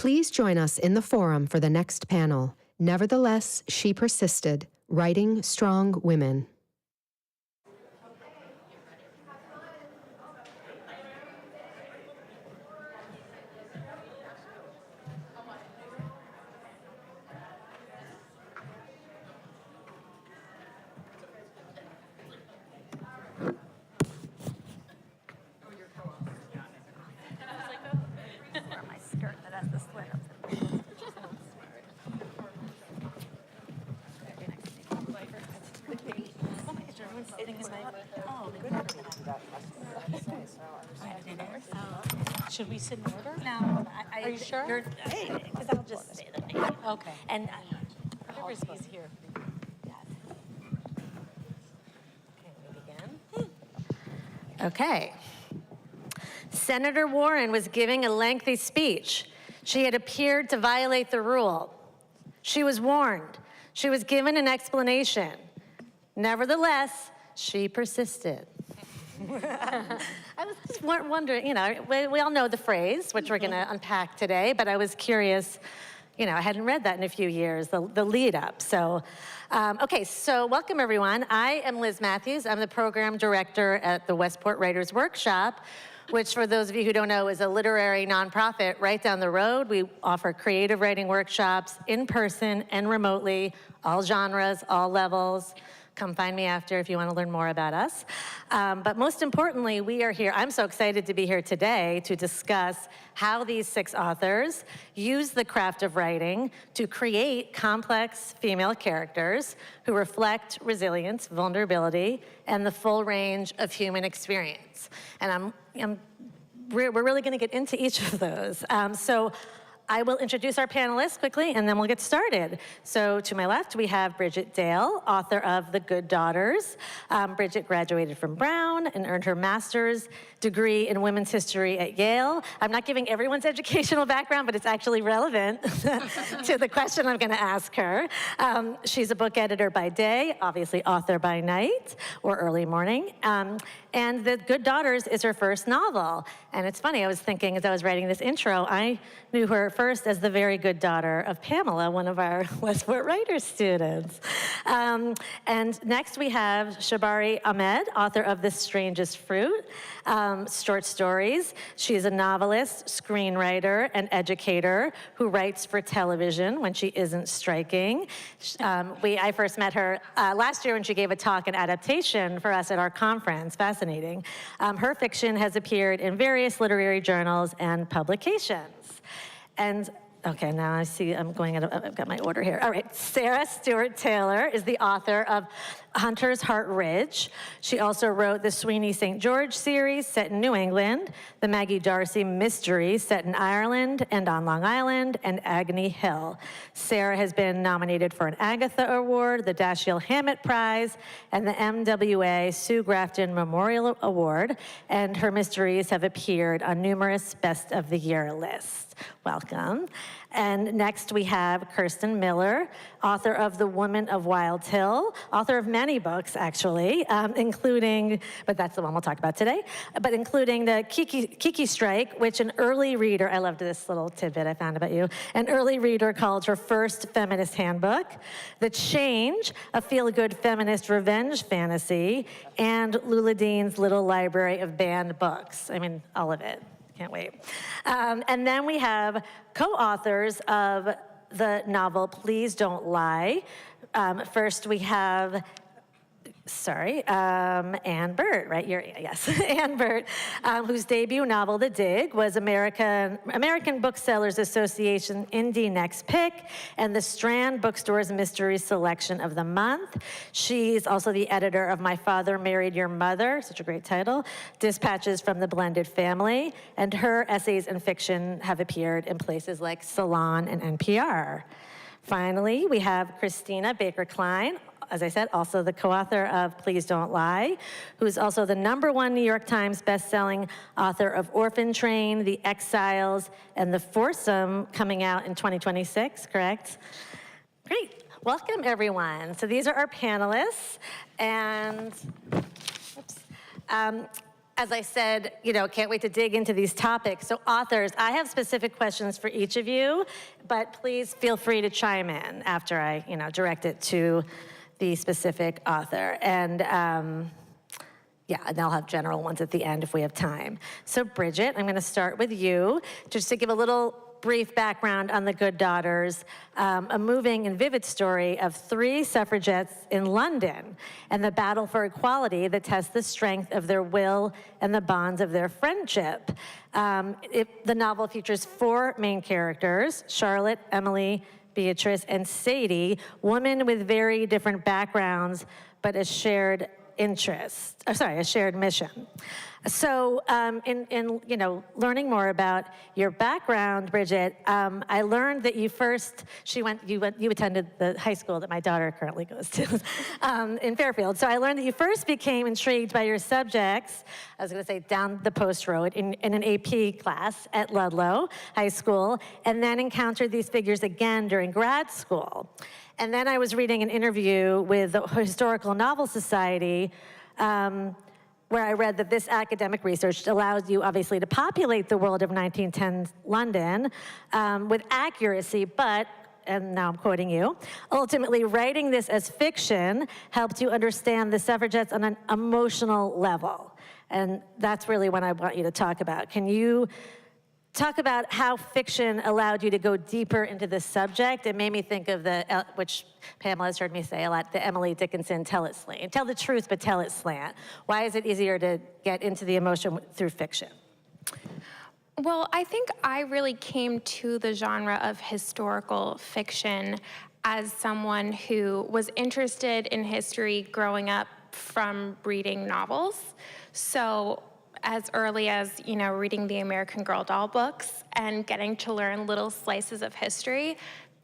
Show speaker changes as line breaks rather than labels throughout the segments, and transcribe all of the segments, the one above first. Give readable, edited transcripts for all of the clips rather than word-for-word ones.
Please join us in the forum for the next panel. Nevertheless, she persisted, writing strong women.
Should we sit in order?
No.
Are you sure?
Because I'll just say the name.
Okay.
And
He's here. Okay, we begin.
okay. Senator Warren was giving a lengthy speech. She had appeared to violate the rule. She was warned. She was given an explanation. Nevertheless, she persisted. I was just wondering, you know, we all know the phrase, which we're going to unpack today, but I was curious, you know, I hadn't read that in a few years, the lead up. So, okay, so welcome everyone. I am Liz Matthews. I'm the program director at the Westport Writers Workshop, which for those of you who don't know is a literary nonprofit right down the road. We offer creative writing workshops in person and remotely, all genres, all levels. Come find me after if you want to learn more about us. But most importantly, we are here. I'm so excited to be here today to discuss how these 6 authors use the craft of writing to create complex female characters who reflect resilience, vulnerability, and the full range of human experience. And we're really going to get into each of those. So I will introduce our panelists quickly, and then we'll get started. So to my left, we have Brigitte Dale, author of The Good Daughters. Brigitte graduated from Brown and earned her master's degree in women's history at Yale. I'm not giving everyone's educational background, but it's actually relevant to the question I'm going to ask her. She's a book editor by day, obviously author by night or early morning. And The Good Daughters is her first novel. And it's funny, I was thinking as I was writing this intro, I knew her first as the very good daughter of Pamela, one of our Westport Writers students. And next we have Sharbari Ahmed, author of The Strangest Fruit, short stories. She's a novelist, screenwriter, and educator who writes for television when she isn't striking. I first met her last year when she gave a talk and adaptation for us at our conference. Fascinating. Her fiction has appeared in various literary journals and publications. And okay, now I see I'm going out of, I've got my order here. All right, Sarah Stewart Taylor is the author of Hunter's Heart Ridge. She also wrote the Sweeney St. George series set in New England, the Maggie D'Arcy mystery set in Ireland and on Long Island, and Agony Hill. Sarah has been nominated for an Agatha Award, the Dashiell Hammett Prize, and the MWA Sue Grafton Memorial Award, and her mysteries have appeared on numerous Best of the Year lists. Welcome. And next we have Kirsten Miller, author of The Woman of Wild Hill, author of many books, actually, including, but that's the one we'll talk about today, but including the Kiki Strike, which an early reader, I loved this little tidbit I found about you, an early reader called her first feminist handbook, The Change, a feel-good feminist revenge fantasy, and Lula Dean's Little Library of Banned Books. I mean, all of it. Can't wait. And then we have co-authors of the novel Please Don't Lie. First we have, Ann Burt, right? Yes, Ann Burt, whose debut novel, The Dig, was American Booksellers Association Indie Next Pick and the Strand Bookstore's Mystery Selection of the Month. She's also the editor of My Father Married Your Mother, such a great title, Dispatches from the Blended Family, and her essays and fiction have appeared in places like Salon and NPR. Finally, we have Christina Baker Kline, as I said, also the co-author of Please Don't Lie, who is also the #1 New York Times bestselling author of Orphan Train, The Exiles, and The Foursome, coming out in 2026, correct? Great. Welcome, everyone. So these are our panelists, and as I said, can't wait to dig into these topics. So authors, I have specific questions for each of you, but please feel free to chime in after I, direct it to the specific author. And and I'll have general ones at the end if we have time. So Brigitte, I'm gonna start with you, just to give a little brief background on The Good Daughters, a moving and vivid story of 3 suffragettes in London and the battle for equality that tests the strength of their will and the bonds of their friendship. The novel features 4 main characters: Charlotte, Emily, Beatrice, and Sadie, women with very different backgrounds, but a shared a shared mission. So in learning more about your background, Brigitte, I learned that you attended the high school that my daughter currently goes to in Fairfield. So I learned that you first became intrigued by your subjects, I was gonna say down the post road, in an AP class at Ludlow High School, and then encountered these figures again during grad school. And then I was reading an interview with the Historical Novel Society, where I read that this academic research allows you, obviously, to populate the world of 1910 London with accuracy, but, and now I'm quoting you, ultimately writing this as fiction helped you understand the suffragettes on an emotional level. And that's really what I want you to talk about. Can you talk about how fiction allowed you to go deeper into the subject? It made me think of which Pamela has heard me say a lot, the Emily Dickinson tell it slant. Tell the truth, but tell it slant. Why is it easier to get into the emotion through fiction?
Well, I think I really came to the genre of historical fiction as someone who was interested in history growing up from reading novels. So as early as, reading the American Girl doll books and getting to learn little slices of history,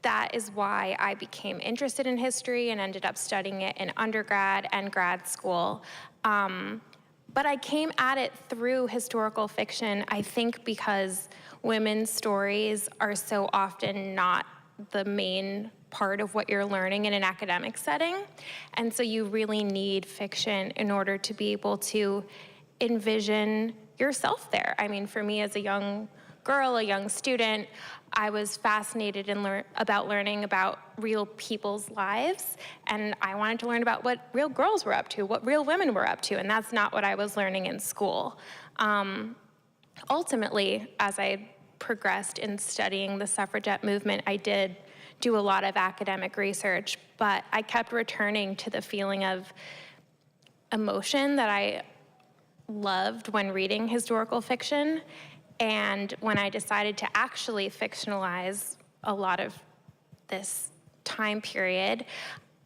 that is why I became interested in history and ended up studying it in undergrad and grad school. But I came at it through historical fiction, I think because women's stories are so often not the main part of what you're learning in an academic setting. And so you really need fiction in order to be able to envision yourself there. I mean, for me as a young girl, a young student, I was fascinated about learning about real people's lives, and I wanted to learn about what real girls were up to, what real women were up to, and that's not what I was learning in school. Ultimately, as I progressed in studying the suffragette movement, I did do a lot of academic research, but I kept returning to the feeling of emotion that I loved when reading historical fiction. And when I decided to actually fictionalize a lot of this time period,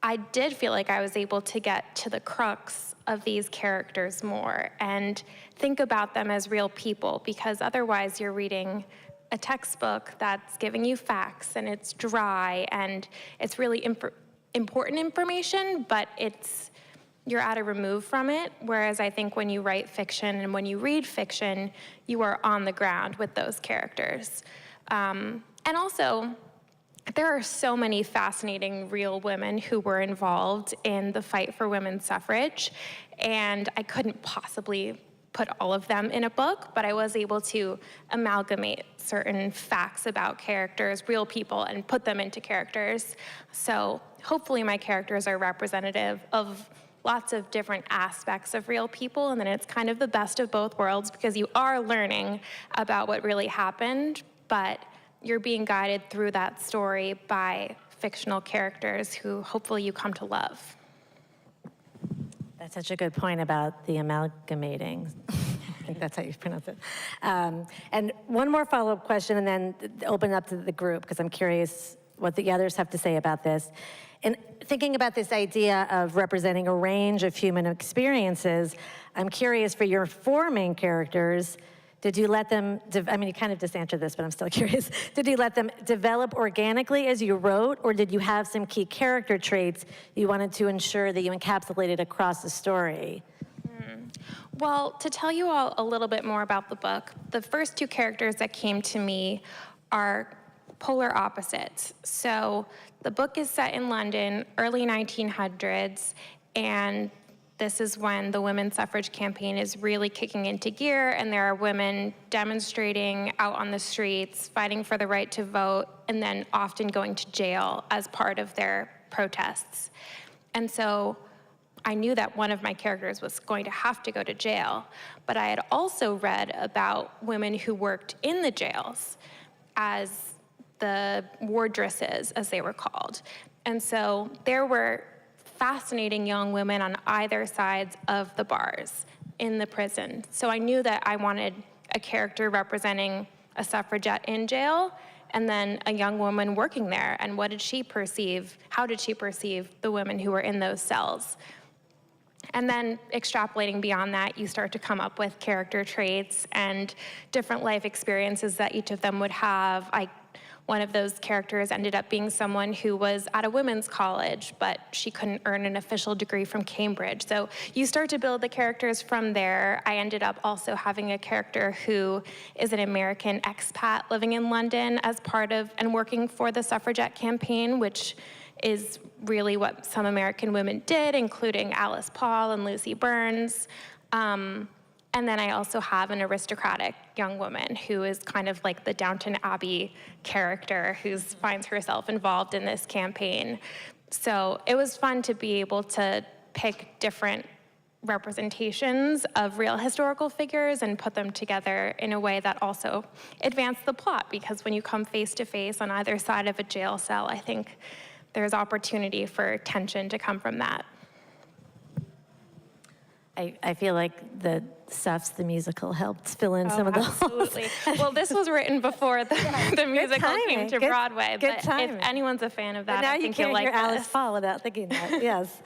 I did feel like I was able to get to the crux of these characters more and think about them as real people, because otherwise you're reading a textbook that's giving you facts and it's dry and it's really important information, but you're at a remove from it, whereas I think when you write fiction and when you read fiction, you are on the ground with those characters. And also, there are so many fascinating real women who were involved in the fight for women's suffrage, and I couldn't possibly put all of them in a book, but I was able to amalgamate certain facts about characters, real people, and put them into characters. So hopefully my characters are representative of lots of different aspects of real people, and then it's kind of the best of both worlds because you are learning about what really happened, but you're being guided through that story by fictional characters who hopefully you come to love.
That's such a good point about the amalgamating. I think that's how you pronounce it. And one more follow-up question and then open up to the group because I'm curious what the others have to say about this. And thinking about this idea of representing a range of human experiences, I'm curious for your 4 main characters, did you let them, you kind of just answered this, but I'm still curious. Did you let them develop organically as you wrote, or did you have some key character traits you wanted to ensure that you encapsulated across the story?
Well, to tell you all a little bit more about the book, the first 2 characters that came to me are polar opposites. So the book is set in London, early 1900s, and this is when the women's suffrage campaign is really kicking into gear, and there are women demonstrating out on the streets, fighting for the right to vote, and then often going to jail as part of their protests. And so I knew that one of my characters was going to have to go to jail, but I had also read about women who worked in the jails as the wardresses, as they were called. And so there were fascinating young women on either sides of the bars in the prison. So I knew that I wanted a character representing a suffragette in jail, and then a young woman working there, and what did she perceive, how did she perceive the women who were in those cells? And then extrapolating beyond that, you start to come up with character traits and different life experiences that each of them would have. One of those characters ended up being someone who was at a women's college, but she couldn't earn an official degree from Cambridge. So you start to build the characters from there. I ended up also having a character who is an American expat living in London as part of and working for the suffragette campaign, which is really what some American women did, including Alice Paul and Lucy Burns. And then I also have an aristocratic young woman who is kind of like the Downton Abbey character who finds herself involved in this campaign. So it was fun to be able to pick different representations of real historical figures and put them together in a way that also advanced the plot, because when you come face to face on either side of a jail cell, I think there's opportunity for tension to come from that.
I feel like the Stuffs, the musical, helped fill in some of those.
Absolutely. Well, this was written before the musical came to Broadway,
good
but
timing.
if anyone's a fan of that,
But now
I
you
think
can't
you'll like
hear Alice
this.
Paul without thinking that, yes.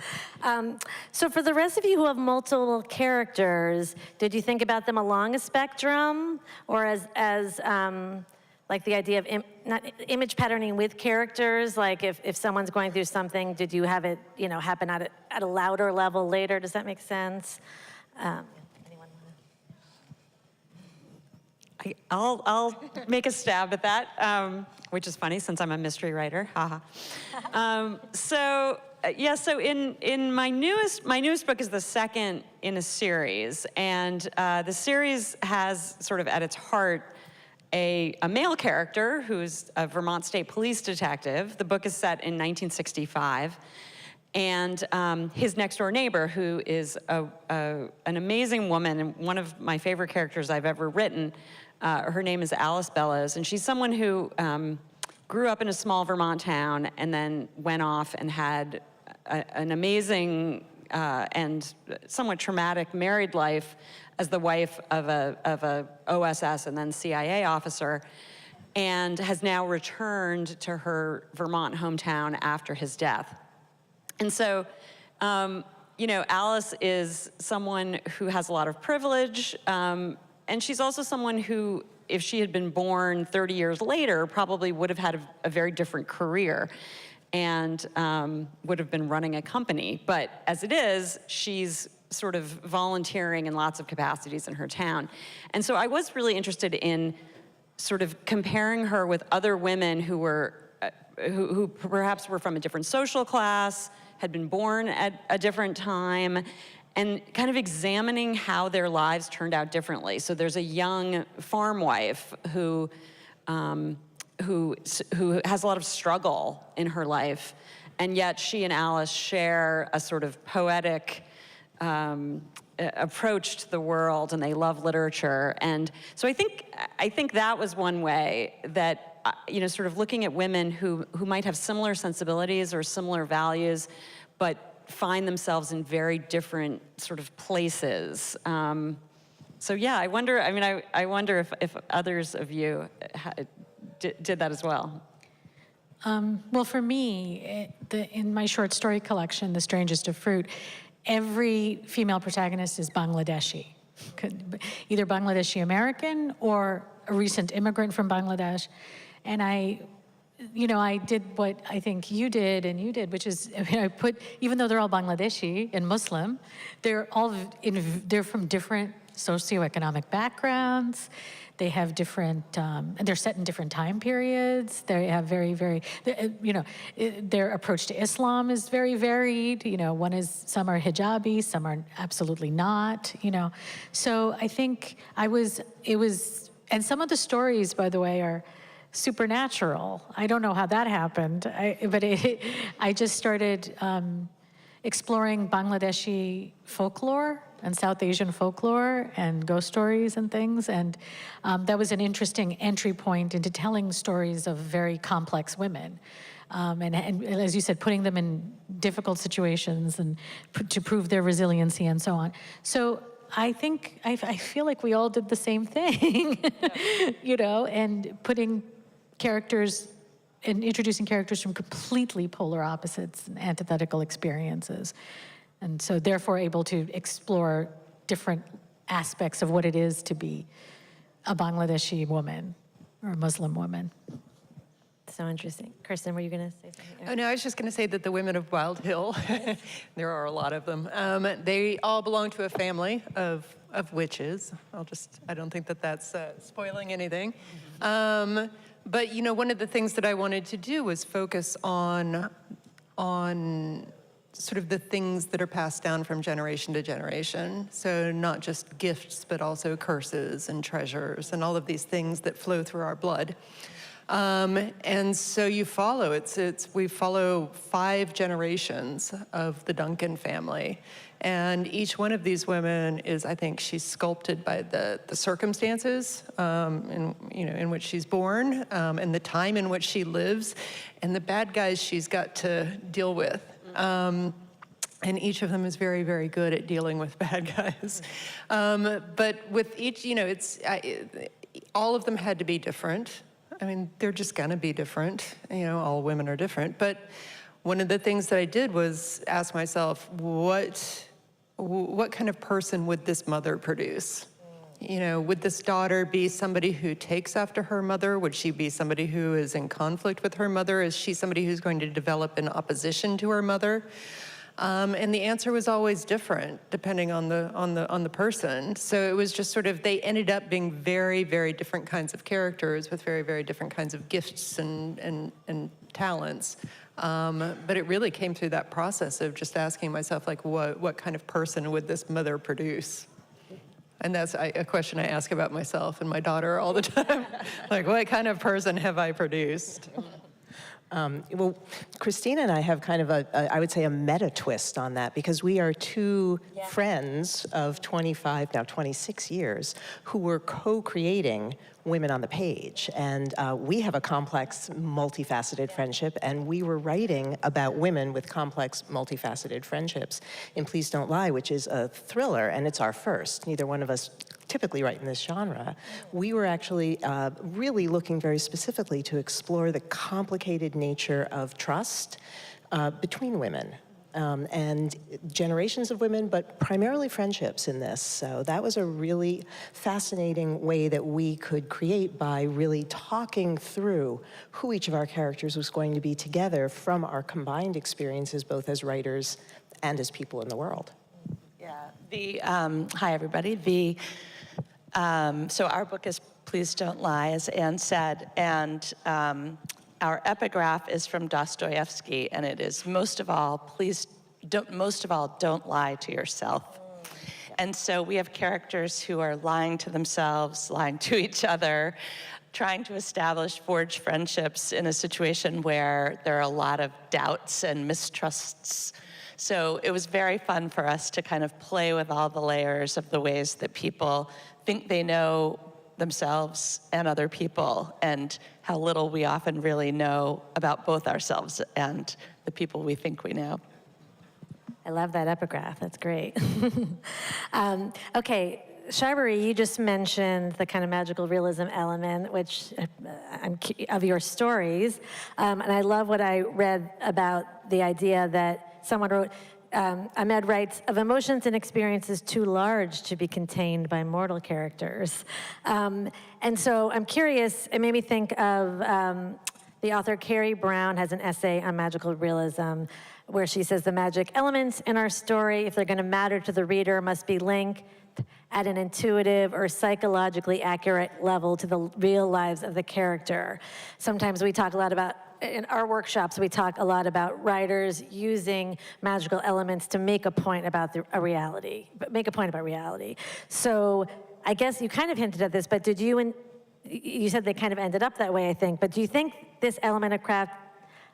So for the rest of you who have multiple characters, did you think about them along a spectrum, or as like the idea of not image patterning with characters? Like if someone's going through something, did you have it, happen at a louder level later? Does that make sense? Anyone wanna?
I'll make a stab at that, which is funny since I'm a mystery writer. Haha. So in my newest book is the second in a series, and the series has sort of at its heart a male character who's a Vermont State Police detective. The book is set in 1965. And his next door neighbor, who is an amazing woman and one of my favorite characters I've ever written. Her name is Alice Bellows, and she's someone who grew up in a small Vermont town and then went off and had an amazing and somewhat traumatic married life as the wife of a OSS and then CIA officer, and has now returned to her Vermont hometown after his death. And so, Alice is someone who has a lot of privilege, and she's also someone who, if she had been born 30 years later, probably would have had a very different career and would have been running a company. But as it is, she's sort of volunteering in lots of capacities in her town. And so I was really interested in sort of comparing her with other women who were, who perhaps were from a different social class, had been born at a different time, and kind of examining how their lives turned out differently. So there's a young farm wife who has a lot of struggle in her life, and yet she and Alice share a sort of poetic approach to the world, and they love literature. And so I think that was one way that, sort of looking at women who might have similar sensibilities or similar values, but find themselves in very different sort of places. So yeah, I wonder if others of you did that as well.
Well, for me, in my short story collection, The Strangest of Fruit, every female protagonist is Bangladeshi. Either Bangladeshi American or a recent immigrant from Bangladesh. And I did what I think you did and you did, which is, I put, even though they're all Bangladeshi and Muslim, they're from different socioeconomic backgrounds. They have different, they're set in different time periods. They have their approach to Islam is very varied. Some are hijabi, some are absolutely not, So I think and some of the stories, by the way, are supernatural. I don't know how that happened, I just started exploring Bangladeshi folklore and South Asian folklore and ghost stories and things. And that was an interesting entry point into telling stories of very complex women. And as you said, putting them in difficult situations and to prove their resiliency and so on. So I think, I feel like we all did the same thing, and putting characters and introducing characters from completely polar opposites and antithetical experiences. And so therefore able to explore different aspects of what it is to be a Bangladeshi woman or a Muslim woman.
So interesting. Kirsten, were you going to say something?
Oh, no, I was just going to say that the women of Wild Hill, there are a lot of them, they all belong to a family of witches. I don't think that that's spoiling anything. But, one of the things that I wanted to do was focus on sort of the things that are passed down from generation to generation. So not just gifts, but also curses and treasures and all of these things that flow through our blood. And so we follow 5 generations of the Duncan family. And each one of these women is, I think, she's sculpted by the circumstances in which she's born, and the time in which she lives, and the bad guys she's got to deal with. And each of them is very, very good at dealing with bad guys. But with each, all of them had to be different. I mean, they're just gonna be different. All women are different. But one of the things that I did was ask myself, what kind of person would this mother produce? Would this daughter be somebody who takes after her mother? Would she be somebody who is in conflict with her mother? Is she somebody who's going to develop in opposition to her mother? And the answer was always different, depending on the person. So it was just sort of, they ended up being very, very different kinds of characters with very, very different kinds of gifts and talents. But it really came through that process of just asking myself, like, what kind of person would this mother produce? And that's a question I ask about myself and my daughter all the time. Like, what kind of person have I produced?
Well, Christina and I have kind of I would say a meta twist on that, because we are two friends of 25, now 26 years, who were co-creating Women on the Page. And we have a complex, multifaceted friendship, and we were writing about women with complex, multifaceted friendships in Please Don't Lie, which is a thriller, and it's our first. Neither one of us typically write in this genre. We were actually really looking very specifically to explore the complicated nature of trust between women. And generations of women, but primarily friendships in this. So that was a really fascinating way that we could create by really talking through who each of our characters was going to be together from our combined experiences, both as writers and as people in the world.
Yeah, hi everybody. So our book is Please Don't Lie, as Anne said, and our epigraph is from Dostoevsky, and it is, most of all, don't lie to yourself. And so we have characters who are lying to themselves, lying to each other, trying to forge friendships in a situation where there are a lot of doubts and mistrusts. So it was very fun for us to kind of play with all the layers of the ways that people think they know themselves and other people, and how little we often really know about both ourselves and the people we think we know.
I love that epigraph. That's great. Okay, Sharbari, you just mentioned the kind of magical realism element, which of your stories, and I love what I read about the idea that someone wrote. Ahmed writes, of emotions and experiences too large to be contained by mortal characters. And so I'm curious, it made me think of the author Carrie Brown has an essay on magical realism where she says the magic elements in our story, if they're going to matter to the reader, must be linked at an intuitive or psychologically accurate level to the real lives of the character. Sometimes we talk a lot about, in our workshops, we talk a lot about writers using magical elements to make a point about a reality, So I guess you kind of hinted at this, but did you, you said they kind of ended up that way, I think, but do you think this element of craft,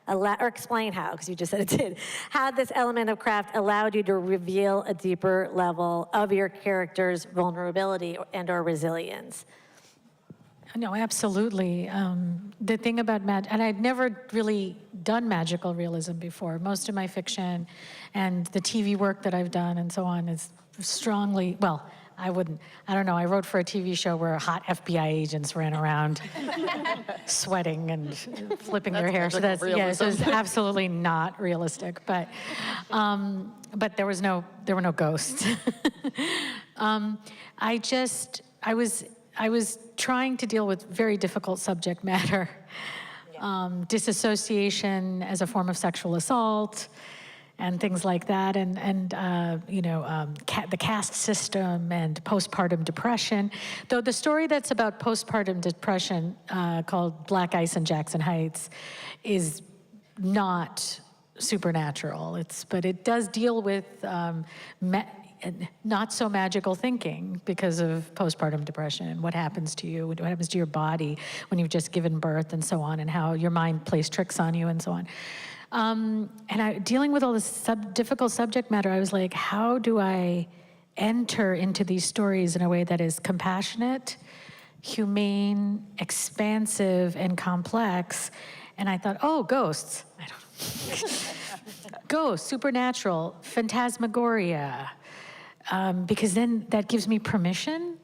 or explain how, because you just said it did, how this element of craft allowed you to reveal a deeper level of your character's vulnerability and or resilience?
No, absolutely. The thing about and I'd never really done magical realism before. Most of my fiction and the TV work that I've done and so on is strongly, well, I don't know, I wrote for a TV show where hot FBI agents ran around sweating and flipping their hair. So that's, yeah, so it's absolutely not realistic, but there were no ghosts. I was trying to deal with very difficult subject matter, disassociation as a form of sexual assault, and things like that, and the caste system and postpartum depression. Though the story that's about postpartum depression, called Black Ice in Jackson Heights, is not supernatural. But it does deal with not so magical thinking because of postpartum depression and what happens to you, what happens to your body when you've just given birth and so on, and how your mind plays tricks on you and so on. Dealing with all this difficult subject matter, I was like, how do I enter into these stories in a way that is compassionate, humane, expansive, and complex? And I thought, oh, ghosts. Ghosts, supernatural, phantasmagoria. Because then that gives me permission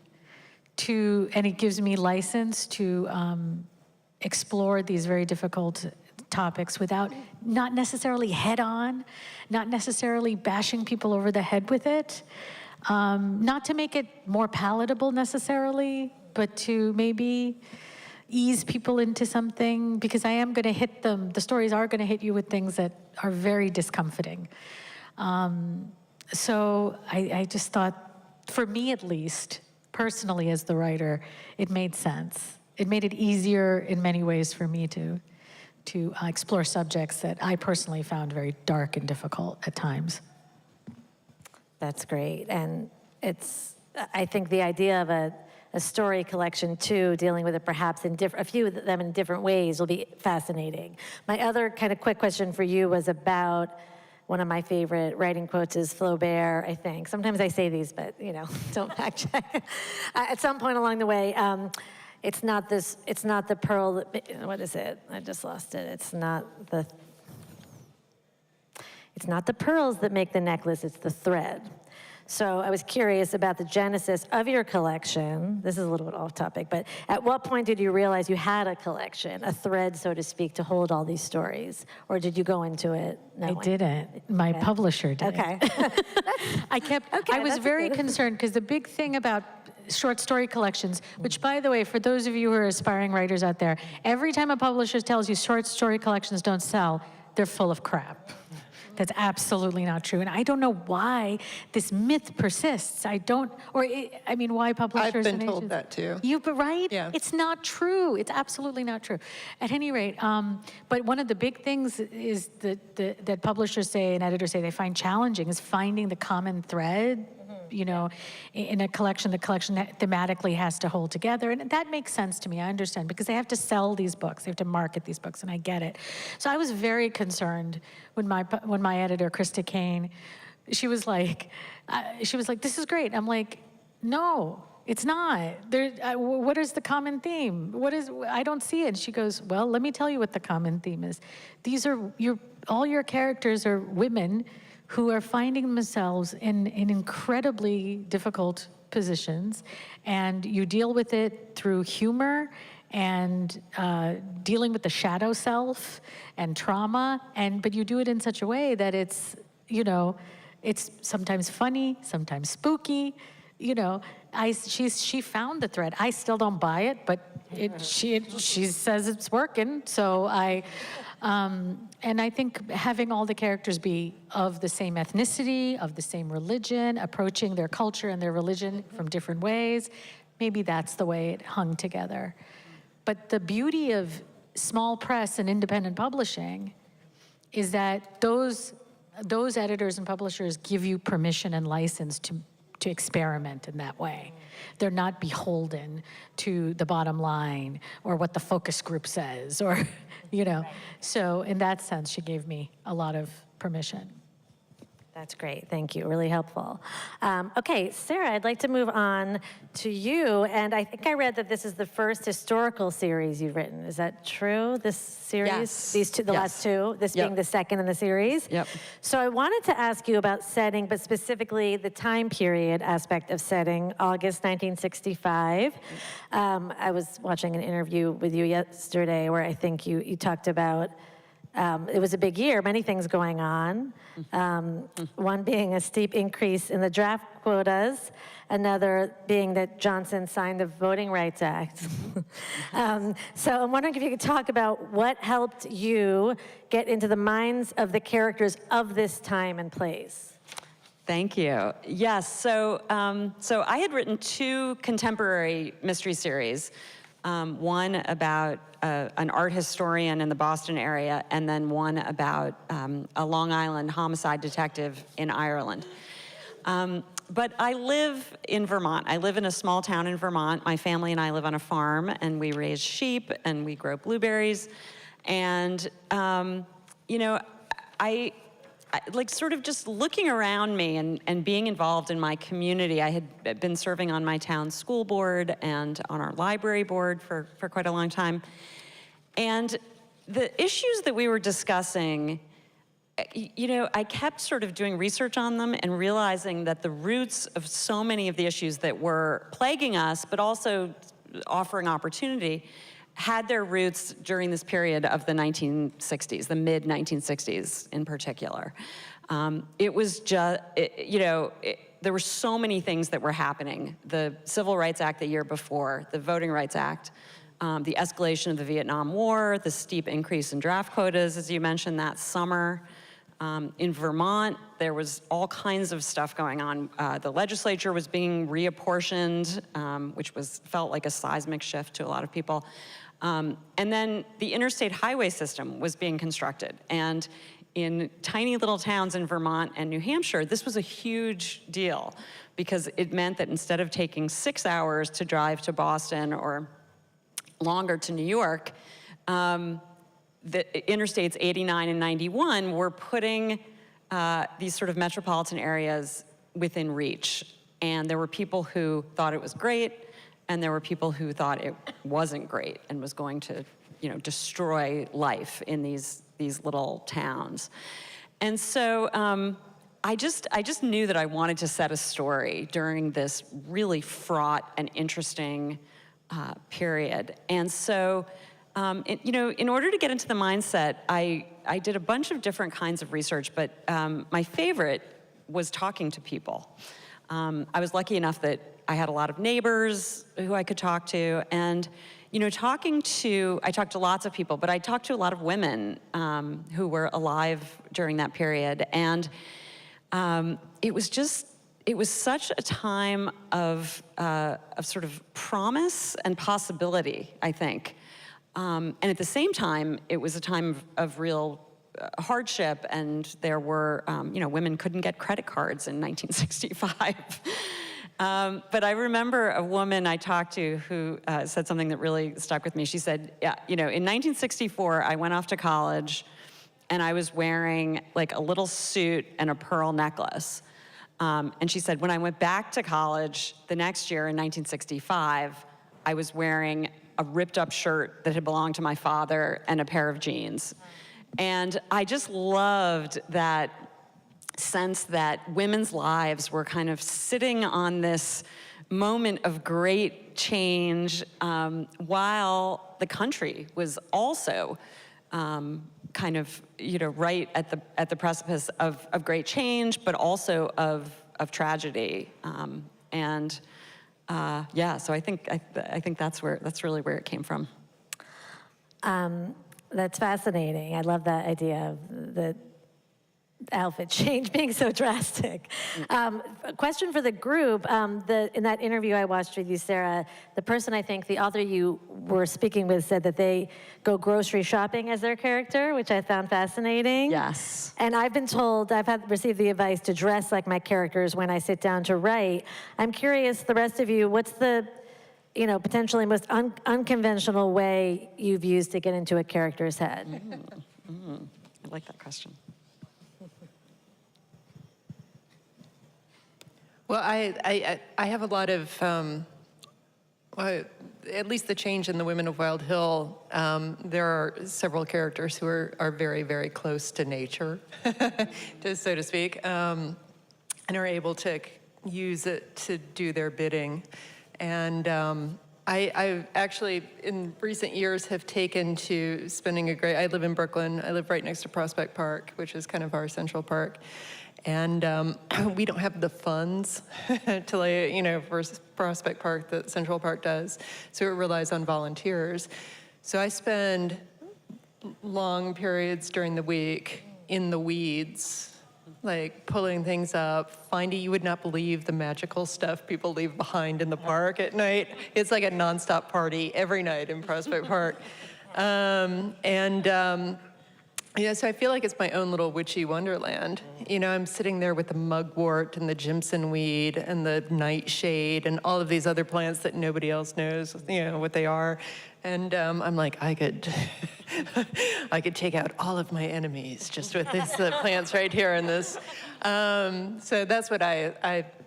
and it gives me license to explore these very difficult topics without, not necessarily head on, not necessarily bashing people over the head with it, not to make it more palatable necessarily, but to maybe ease people into something, because I am gonna hit them, the stories are gonna hit you with things that are very discomforting. So I just thought, for me at least, personally as the writer, it made sense. It made it easier in many ways for me to explore subjects that I personally found very dark and difficult at times.
That's great, and I think the idea of a story collection too, dealing with it perhaps in a few of them in different ways will be fascinating. My other kind of quick question for you was about one of my favorite writing quotes is Flaubert, I think. Sometimes I say these, but don't fact check. At some point along the way, it's not the pearl that, what is it? I just lost it. It's not the pearls that make the necklace, it's the thread. So I was curious about the genesis of your collection. This is a little bit off topic, but at what point did you realize you had a collection, a thread, so to speak, to hold all these stories? Or did you go into it knowing?
I didn't. My publisher did.
Okay.
I was very concerned, because the big thing about short story collections, which, by the way, for those of you who are aspiring writers out there, every time a publisher tells you short story collections don't sell, they're full of crap. That's absolutely not true. And I don't know why this myth persists. Why publishers
I've been
and
told
agents,
that too.
Right?
Yeah.
It's not true. It's absolutely not true. At any rate, but one of the big things is that publishers say and editors say they find challenging is finding the common thread. In a collection, the collection thematically has to hold together. And that makes sense to me, I understand, because they have to sell these books, they have to market these books, and I get it. So I was very concerned when my editor, Krista Kane, she was like, this is great. I'm like, no, it's not. What is the common theme? I don't see it. And she goes, well, let me tell you what the common theme is. All your characters are women who are finding themselves in incredibly difficult positions, and you deal with it through humor and dealing with the shadow self and trauma, but you do it in such a way that it's sometimes funny, sometimes spooky. She found the thread. I still don't buy it, but she says it's working, so And I think having all the characters be of the same ethnicity, of the same religion, approaching their culture and their religion from different ways, maybe that's the way it hung together. But the beauty of small press and independent publishing is that those editors and publishers give you permission and license to experiment in that way. They're not beholden to the bottom line or what the focus group says, or, you know. So in that sense, she gave me a lot of permission.
That's great, thank you, really helpful. Okay, Sarah, I'd like to move on to you, and I think I read that this is the first historical series you've written. Is that true, this series?
Yes.
These two, the last two, this being the second in the series?
Yep.
So I wanted to ask you about setting, but specifically the time period aspect of setting, August 1965. I was watching an interview with you yesterday where I think you talked about it was a big year, many things going on. One being a steep increase in the draft quotas, another being that Johnson signed the Voting Rights Act. So I'm wondering if you could talk about what helped you get into the minds of the characters of this time and place.
Thank you. Yes, so I had written 2 contemporary mystery series. One about an art historian in the Boston area, and then one about a Long Island homicide detective in Ireland. But I live in Vermont. I live in a small town in Vermont. My family and I live on a farm, and we raise sheep, and we grow blueberries. And, you know, I like sort of just looking around me and being involved in my community. I had been serving on my town school board and on our library board for quite a long time. And the issues that we were discussing, you know, I kept sort of doing research on them and realizing that the roots of so many of the issues that were plaguing us, but also offering opportunity, had their roots during this period of the 1960s, the mid-1960s in particular. It was just, you know, there were so many things that were happening. The Civil Rights Act the year before, the Voting Rights Act, the escalation of the Vietnam War, the steep increase in draft quotas, as you mentioned, that summer. In Vermont, there was all kinds of stuff going on. The legislature was being reapportioned, which felt like a seismic shift to a lot of people. And then the interstate highway system was being constructed. And in tiny little towns in Vermont and New Hampshire, this was a huge deal because it meant that instead of taking 6 hours to drive to Boston or longer to New York, the interstates 89 and 91 were putting these sort of metropolitan areas within reach. And there were people who thought it was great, and there were people who thought it wasn't great and was going to, you know, destroy life in these little towns. And so I just knew that I wanted to set a story during this really fraught and interesting period. And so, you know, in order to get into the mindset, I did a bunch of different kinds of research, but my favorite was talking to people. I was lucky enough that I had a lot of neighbors who I could talk to, and you know, I talked to lots of people, but I talked to a lot of women who were alive during that period, and it was such a time of sort of promise and possibility, I think, and at the same time, it was a time of real hardship, and there were, you know, women couldn't get credit cards in 1965. But I remember a woman I talked to who said something that really stuck with me. She said, yeah, you know, in 1964, I went off to college, and I was wearing like a little suit and a pearl necklace. And she said, when I went back to college the next year in 1965, I was wearing a ripped up shirt that had belonged to my father and a pair of jeans. And I just loved that sense that women's lives were kind of sitting on this moment of great change while the country was also kind of, you know, right at the precipice of great change, but also of tragedy. Yeah, so I think that's really where it came from.
That's fascinating. I love that idea of the outfit change being so drastic. A question for the group. In that interview I watched with you, Sarah, the person, I think, the author you were speaking with said that they go grocery shopping as their character, which I found fascinating.
Yes.
And I've been told, received the advice to dress like my characters when I sit down to write. I'm curious, the rest of you, what's the potentially most unconventional way you've used to get into a character's head?
I like that question.
Well, I have a lot of, well, at least the change in the Women of Wild Hill, there are several characters who are very, very close to nature, so to speak, and are able to use it to do their bidding. And I actually, in recent years, have taken to spending I live in Brooklyn. I live right next to Prospect Park, which is kind of our central park. And we don't have the funds to for Prospect Park that Central Park does. So it relies on volunteers. So I spend long periods during the week in the weeds, like pulling things up, you would not believe the magical stuff people leave behind in the park at night. It's like a nonstop party every night in Prospect Park. Yeah, so I feel like it's my own little witchy wonderland. I'm sitting there with the mugwort and the Jimson weed and the nightshade and all of these other plants that nobody else knows, what they are. And I'm like, I could take out all of my enemies just with these plants right here in this. So that's what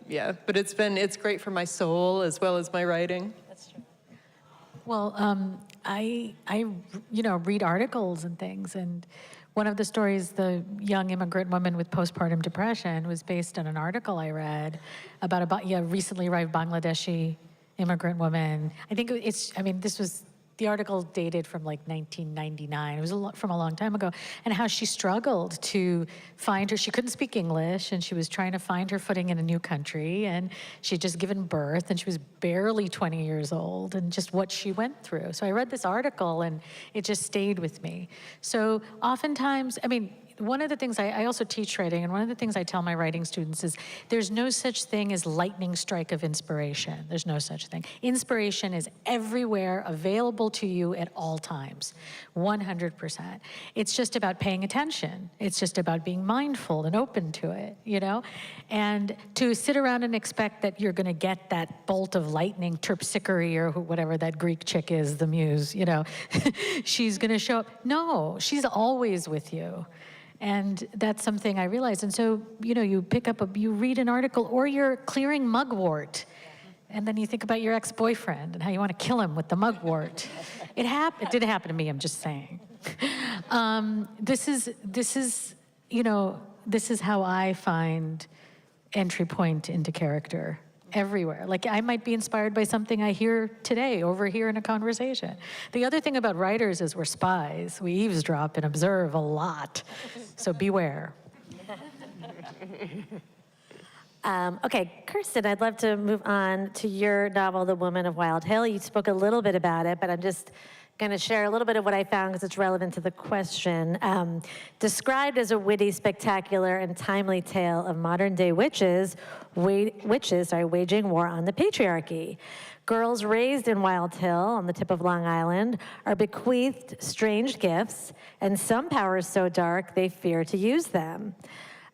yeah. But it's great for my soul as well as my writing.
That's true.
Well, I read articles and things, and one of the stories, the young immigrant woman with postpartum depression, was based on an article I read about a recently arrived Bangladeshi immigrant woman. I think this was, the article dated from like 1999. It was from a long time ago. And how she struggled to she couldn't speak English, and she was trying to find her footing in a new country, and she'd just given birth, and she was barely 20 years old, and just what she went through. So I read this article, and it just stayed with me. So oftentimes, one of the things, I also teach writing, and one of the things I tell my writing students is there's no such thing as lightning strike of inspiration. There's no such thing. Inspiration is everywhere, available to you at all times, 100%. It's just about paying attention. It's just about being mindful and open to it, And to sit around and expect that you're gonna get that bolt of lightning, Terpsichore, or whatever that Greek chick is, the muse, she's gonna show up. No, she's always with you. And that's something I realized. And so, you pick up you read an article, or you're clearing mugwort, and then you think about your ex-boyfriend and how you want to kill him with the mugwort. It didn't happen to me, I'm just saying. This is how I find entry point into character. Everywhere. Like, I might be inspired by something I hear today over here in a conversation. The other thing about writers is we're spies. We eavesdrop and observe a lot. So beware.
Okay, Kirsten, I'd love to move on to your novel, The Woman of Wild Hill. You spoke a little bit about it, but I'm just going to share a little bit of what I found because it's relevant to the question. Described as a witty, spectacular, and timely tale of modern-day witches waging war on the patriarchy. Girls raised in Wild Hill on the tip of Long Island are bequeathed strange gifts and some powers so dark they fear to use them.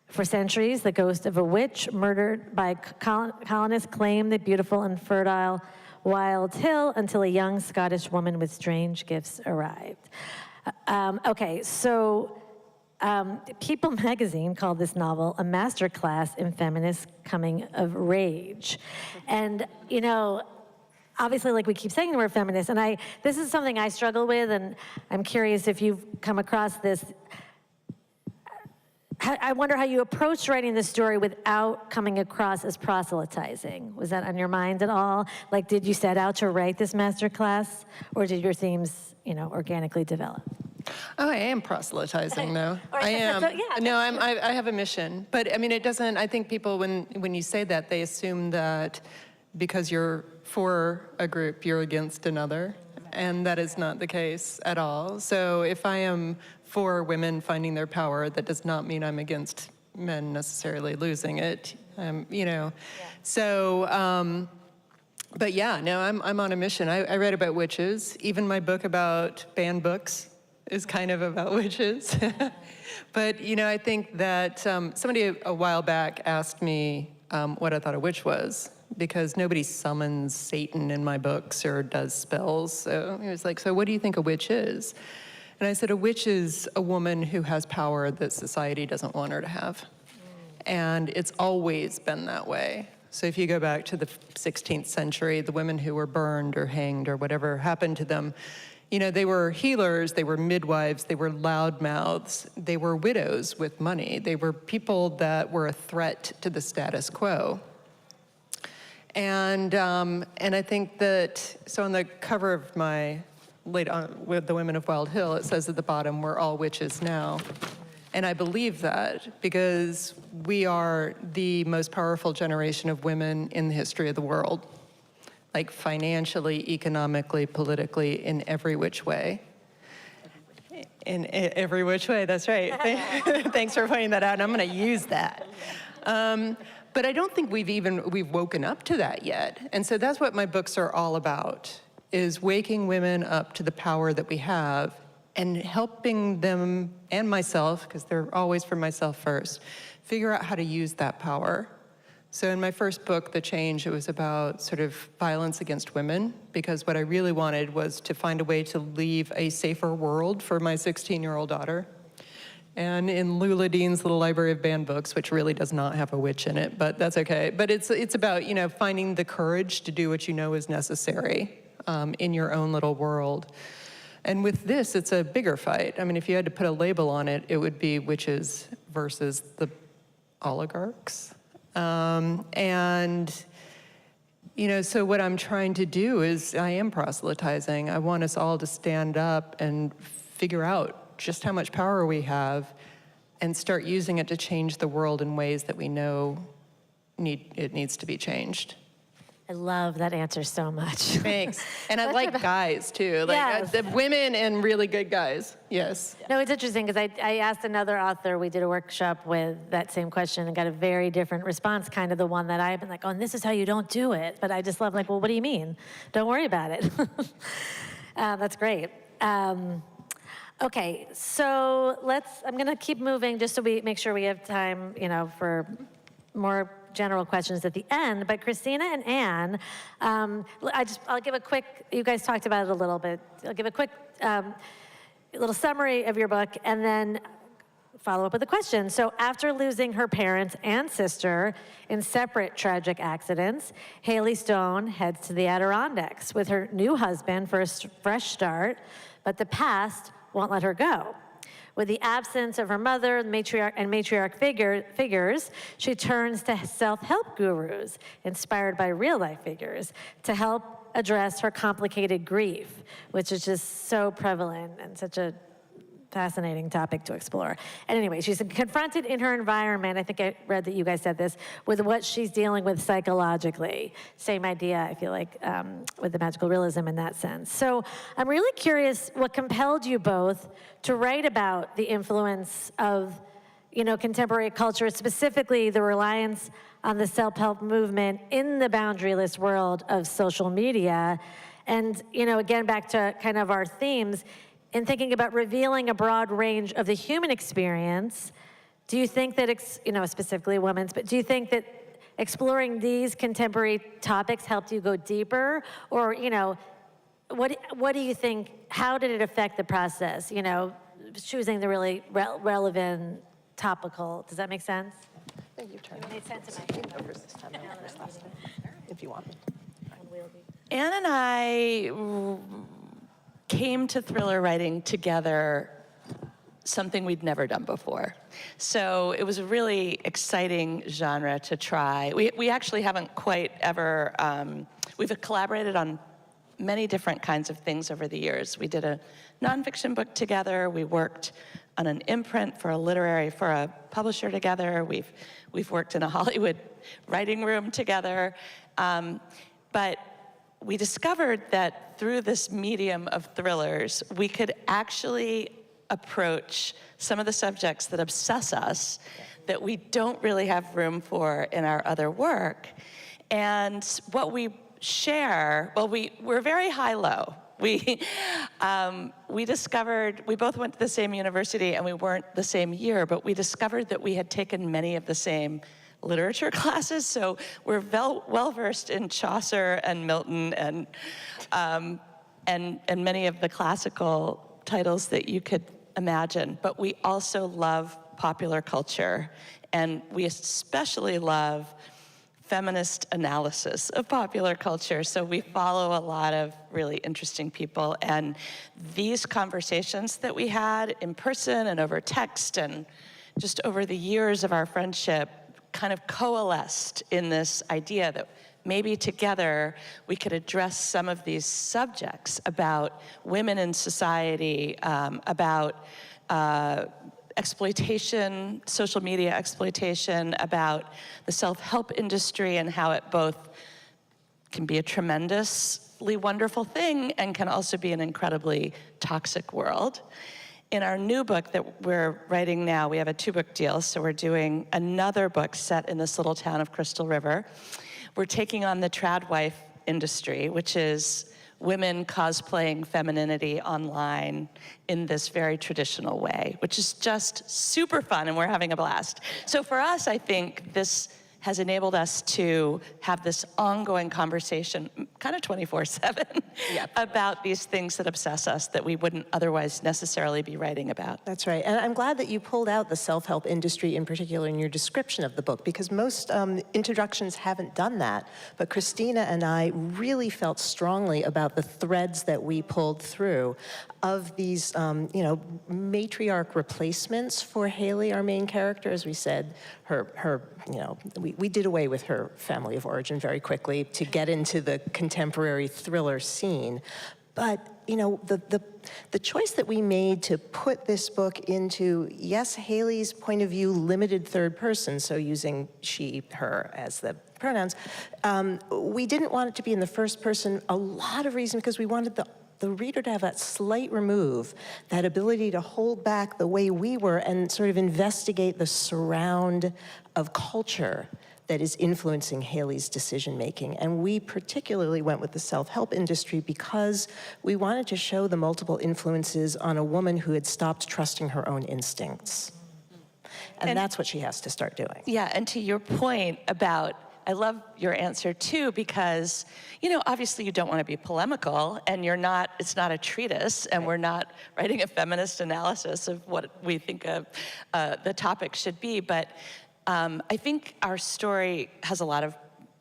For centuries, the ghost of a witch murdered by colonists claimed the beautiful and fertile Wild Hill until a young Scottish woman with strange gifts arrived. People magazine called this novel a masterclass in feminist coming of rage. And, obviously, like we keep saying the word feminist, and this is something I struggle with, and I'm curious if you've come across this. I wonder how you approached writing this story without coming across as proselytizing. Was that on your mind at all? Like, did you set out to write this masterclass, or did your themes, organically develop?
Oh, I am proselytizing, though. I am. I have a mission. But, it doesn't, I think people, when you say that, they assume that because you're for a group, you're against another. And that is not the case at all. So if I am for women finding their power, that does not mean I'm against men necessarily losing it, you know. So, but yeah, no, I'm on a mission. I read about witches. Even my book about banned books is kind of about witches. But, you know, I think that somebody a while back asked me what I thought a witch was, because nobody summons Satan in my books or does spells. So he was like, so what do you think a witch is? And I said, a witch is a woman who has power that society doesn't want her to have. And it's always been that way. So if you go back to the 16th century, the women who were burned or hanged or whatever happened to them, you know, they were healers, they were midwives, they were loudmouths, they were widows with money. They were people that were a threat to the status quo. And I think that, so on the cover of my, with the Women of Wild Hill, it says at the bottom, we're all witches now. And I believe that because we are the most powerful generation of women in the history of the world, like financially, economically, politically, in every which way. In every which way, that's right. Thanks for pointing that out, and I'm gonna use that. But I don't think we've woken up to that yet. And so that's what my books are all about, is waking women up to the power that we have and helping them, and myself, because they're always for myself first, figure out how to use that power. So in my first book, The Change, it was about sort of violence against women, because what I really wanted was to find a way to leave a safer world for my 16-year-old daughter. And in Lula Dean's Little Library of Banned Books, which really does not have a witch in it, but that's okay. But it's about, you know, finding the courage to do what you know is necessary in your own little world. And with this, it's a bigger fight. I mean, if you had to put a label on it, it would be witches versus the oligarchs. And, you know, so what I'm trying to do is, I am proselytizing. I want us all to stand up and figure out just how much power we have and start using it to change the world in ways that we know it needs to be changed.
I love that answer so much.
Thanks. And I like guys, too. Like,
Yes.
the women and really good guys. Yes.
No, it's interesting because I asked another author, we did a workshop with that same question and got a very different response, kind of the one that I've been like, oh, and this is how you don't do it. But I just love, like, well, what do you mean? Don't worry about it. That's great. Okay, so I'm gonna keep moving just so we make sure we have time, you know, for more general questions at the end. But Christina and Anne, I'll give a quick, you guys talked about it a little bit. I'll give a quick little summary of your book and then follow up with a question. So after losing her parents and sister in separate tragic accidents, Haley Stone heads to the Adirondacks with her new husband for a fresh start, but the past won't let her go. With the absence of her mother and matriarch figures, she turns to self-help gurus, inspired by real-life figures, to help address her complicated grief, which is just so prevalent and such a fascinating topic to explore. And anyway, she's confronted in her environment, I think I read that you guys said this, with what she's dealing with psychologically. Same idea, I feel like, with the magical realism in that sense. So I'm really curious what compelled you both to write about the influence of, you know, contemporary culture, specifically the reliance on the self-help movement in the boundaryless world of social media. And, you know, again, back to kind of our themes, in thinking about revealing a broad range of the human experience, do you think that, you know, specifically women's, but do you think that exploring these contemporary topics helped you go deeper? Or, you know, what do you think, how did it affect the process? You know, choosing the really relevant, topical, does that make sense?
Yeah, you turn.
It made sense to me.
This time, last time, if you want me.
Anne and I came to thriller writing together, something we'd never done before. So it was a really exciting genre to try. We actually haven't quite ever, we've collaborated on many different kinds of things over the years. We did a nonfiction book together. We worked on an imprint for a publisher together. We've worked in a Hollywood writing room together. But we discovered that through this medium of thrillers, we could actually approach some of the subjects that obsess us that we don't really have room for in our other work. And what we share, well, we're very high-low. We discovered, we both went to the same university and we weren't the same year, but we discovered that we had taken many of the same literature classes, so we're well-versed in Chaucer and Milton and many of the classical titles that you could imagine. But we also love popular culture, and we especially love feminist analysis of popular culture. So we follow a lot of really interesting people, and these conversations that we had in person and over text and just over the years of our friendship kind of coalesced in this idea that maybe together we could address some of these subjects about women in society, about exploitation, social media exploitation, about the self-help industry and how it both can be a tremendously wonderful thing and can also be an incredibly toxic world. In our new book that we're writing now, we have a 2-book deal, so we're doing another book set in this little town of Crystal River. We're taking on the trad wife industry, which is women cosplaying femininity online in this very traditional way, which is just super fun, and we're having a blast. So for us, I think this has enabled us to have this ongoing conversation, kind of 24/7, about these things that obsess us that we wouldn't otherwise necessarily be writing about.
That's right. And I'm glad that you pulled out the self-help industry in particular in your description of the book, because most introductions haven't done that. But Christina and I really felt strongly about the threads that we pulled through of these, matriarch replacements for Haley, our main character. As we said, we did away with her family of origin very quickly to get into the contemporary thriller scene. But, the choice that we made to put this book into, yes, Haley's point of view, limited third person, so using she, her as the pronouns, we didn't want it to be in the first person. A lot of reasons, because we wanted the reader to have that slight remove, that ability to hold back the way we were and sort of investigate the surround of culture that is influencing Haley's decision-making. And we particularly went with the self-help industry because we wanted to show the multiple influences on a woman who had stopped trusting her own instincts. And that's what she has to start doing.
Yeah, and to your point about, I love your answer too, because, obviously you don't want to be polemical, and it's not a treatise, and we're not writing a feminist analysis of what we think of the topic should be, but I think our story has a lot of,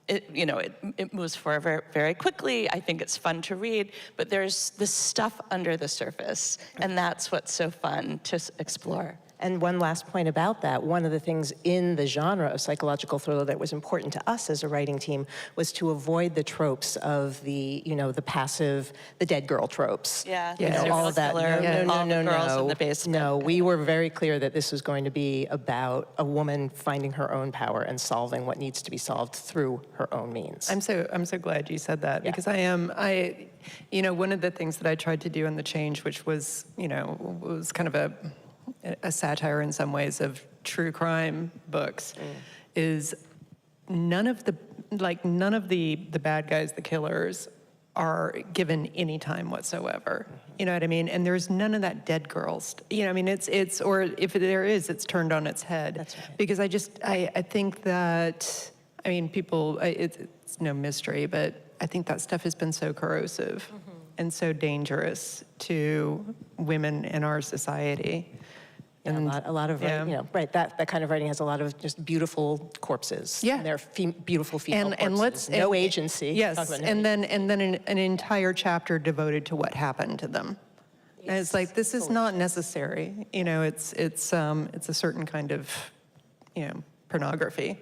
it moves forward very, very quickly. I think it's fun to read, but there's this stuff under the surface, and that's what's so fun to explore.
And one last point about that, one of the things in the genre of psychological thriller that was important to us as a writing team was to avoid the tropes of the, the passive, the dead girl tropes.
Yeah,
all of that. No,
girls in the basement.
No, we were very clear that this was going to be about a woman finding her own power and solving what needs to be solved through her own means.
I'm so glad you said that, because one of the things that I tried to do in The Change, which was, was kind of a satire in some ways of true crime books, is none of the bad guys, the killers, are given any time whatsoever. You know what I mean? And there's none of that dead girls. It's or if there is, it's turned on its head.
That's right.
Because I think that, people, it's no mystery, but I think that stuff has been so corrosive and so dangerous to women in our society.
And a lot of, that kind of writing has a lot of just beautiful corpses. Yeah. And they're beautiful female corpses. No agency.
Yes, and then an entire chapter devoted to what happened to them. Yes. And it's like, this is not necessary. It's a certain kind of, pornography.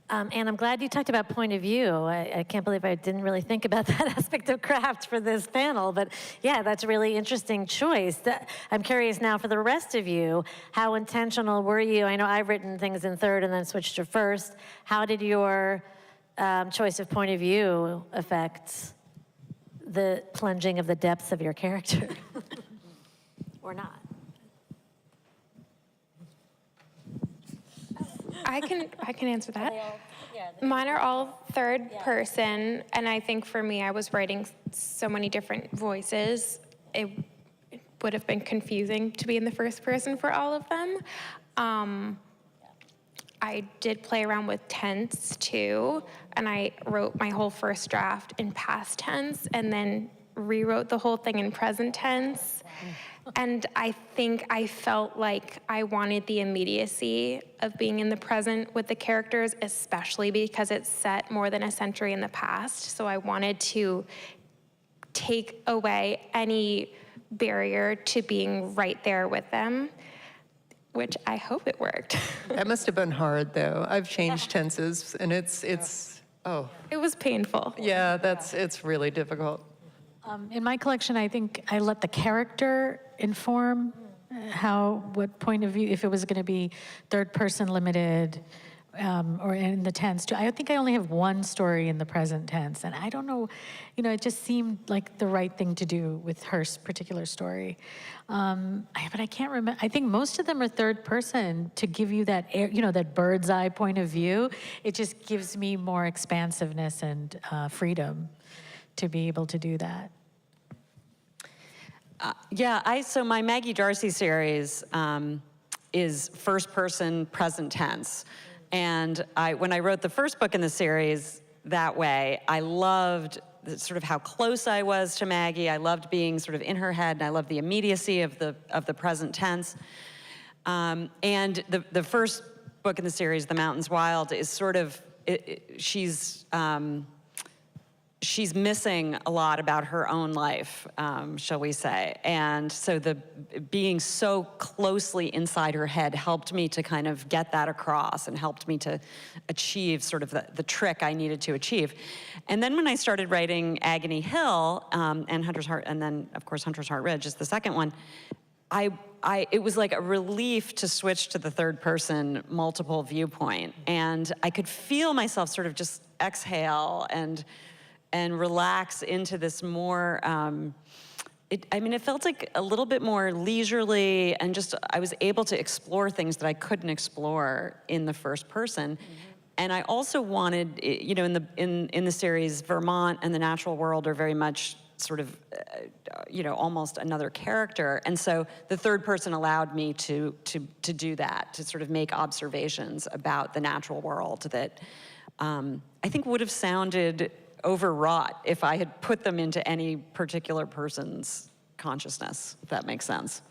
And I'm glad you talked about point of view. I can't believe I didn't really think about that aspect of craft for this panel, but yeah, that's a really interesting choice. I'm curious now for the rest of you, how intentional were you? I know I've written things in third and then switched to first. How did your choice of point of view affects the plunging of the depths of your character, or not.
I can answer that. Mine are all third person, and I think for me, I was writing so many different voices. It would have been confusing to be in the first person for all of them. I did play around with tense too, and I wrote my whole first draft in past tense and then rewrote the whole thing in present tense. And I think I felt like I wanted the immediacy of being in the present with the characters, especially because it's set more than a century in the past. So I wanted to take away any barrier to being right there with them, which I hope it worked.
That must have been hard, though. I've changed tenses, and it's oh.
It was painful.
Yeah, it's really difficult.
In my collection, I think I let the character inform what point of view, if it was going to be third person limited or in the tense. I think I only have one story in the present tense, and I don't know, it just seemed like the right thing to do with her particular story. But I can't remember. I think most of them are third person to give you that, that bird's eye point of view. It just gives me more expansiveness and freedom to be able to do that.
So my Maggie Darcy series is first person present tense. And when I wrote the first book in the series that way, I loved sort of how close I was to Maggie. I loved being sort of in her head, and I loved the immediacy of the present tense. And the first book in the series, The Mountains Wild, is sort of, she's missing a lot about her own life, shall we say. And so being so closely inside her head helped me to kind of get that across and helped me to achieve sort of the trick I needed to achieve. And then when I started writing Agony Hill and Hunter's Heart, and then of course Hunter's Heart Ridge is the second one, it was like a relief to switch to the third person multiple viewpoint. And I could feel myself sort of just exhale and relax into this more, it felt like a little bit more leisurely, and just I was able to explore things that I couldn't explore in the first person. And I also wanted, in the series, Vermont and the natural world are very much sort of, almost another character. And so the third person allowed me to do that, to sort of make observations about the natural world that I think would have sounded overwrought if I had put them into any particular person's consciousness, if that makes sense.